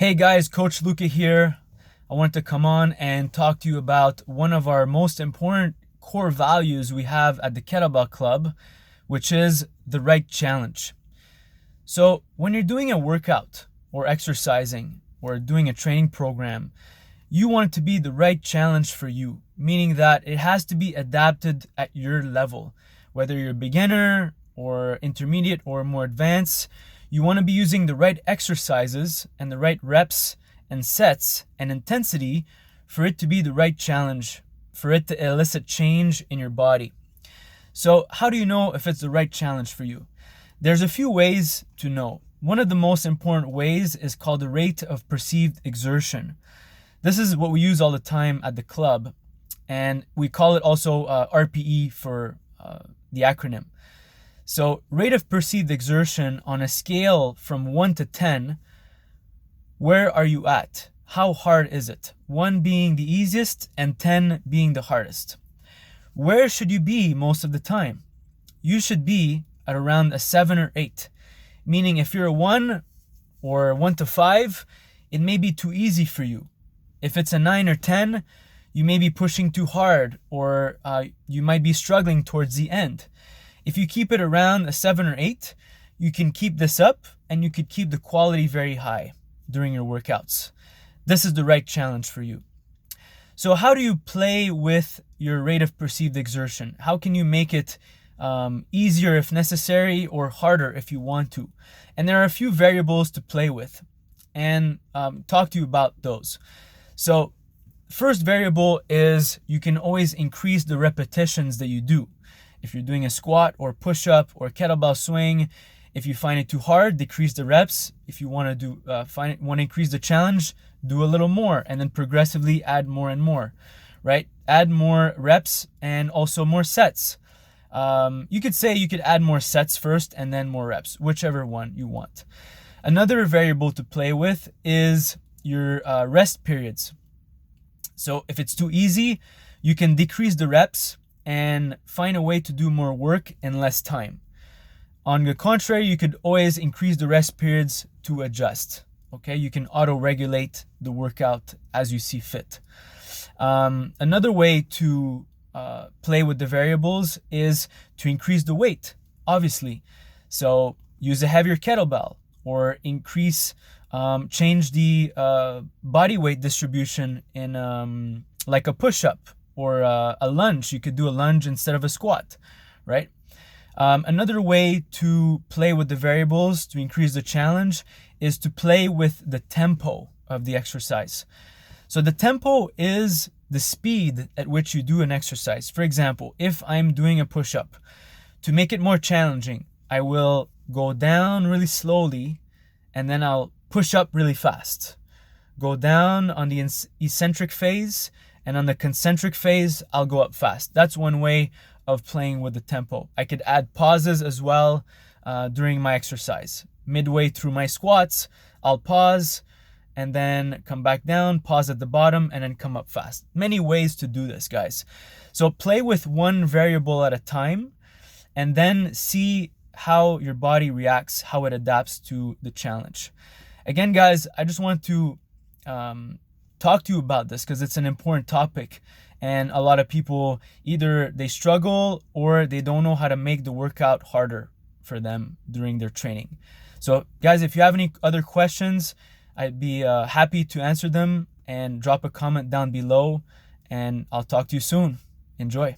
Hey guys, Coach Luca here. I wanted to come on and talk to you about one of our most important core values we have at the Kettlebell Club, which is the right challenge. So when you're doing a workout or exercising or doing a training program, you want it to be the right challenge for you, meaning that it has to be adapted at your level. Whether you're a beginner or intermediate or more advanced, you want to be using the right exercises and the right reps and sets and intensity for it to be the right challenge, for it to elicit change in your body. So how do you know if it's the right challenge for you? There's a few ways to know. One of the most important ways is called the rate of perceived exertion. This is what we use all the time at the club, and we call it also RPE for the acronym. So rate of perceived exertion on a scale from 1 to 10, where are you at? How hard is it? 1 being the easiest and 10 being the hardest. Where should you be most of the time? You should be at around a 7 or 8, meaning if you're a 1 or 1 to 5, it may be too easy for you. If it's a 9 or 10, you may be pushing too hard, or you might be struggling towards the end. If you keep it around a 7 or 8, you can keep this up and you could keep the quality very high during your workouts. This is the right challenge for you. So how do you play with your rate of perceived exertion? How can you make it easier if necessary or harder if you want to? And there are a few variables to play with and talk to you about those. So first variable is you can always increase the repetitions that you do. If you're doing a squat or push-up or kettlebell swing, if you find it too hard, decrease the reps. If you want to want to increase the challenge, do a little more, and then progressively add more and more, right? Add more reps and also more sets. You could say you could add more sets first and then more reps, whichever one you want. Another variable to play with is your rest periods. So if it's too easy, you can decrease the reps and find a way to do more work in less time. On the contrary, you could always increase the rest periods to adjust. Okay, you can auto-regulate the workout as you see fit. Another way to play with the variables is to increase the weight, obviously. So use a heavier kettlebell or change the body weight distribution in like a push-up or a lunge. You could do a lunge instead of a squat, right? Another way to play with the variables to increase the challenge is to play with the tempo of the exercise. So the tempo is the speed at which you do an exercise. For example, if I'm doing a push-up, to make it more challenging, I will go down really slowly and then I'll push up really fast. Go down on the eccentric phase, and on the concentric phase, I'll go up fast. That's one way of playing with the tempo. I could add pauses as well during my exercise. Midway through my squats, I'll pause and then come back down, pause at the bottom, and then come up fast. Many ways to do this, guys. So play with one variable at a time and then see how your body reacts, how it adapts to the challenge. Again, guys, I just want to talk to you about this because it's an important topic, and a lot of people either they struggle or they don't know how to make the workout harder for them during their training. So guys, if you have any other questions, I'd be happy to answer them, and drop a comment down below, and I'll talk to you soon. Enjoy.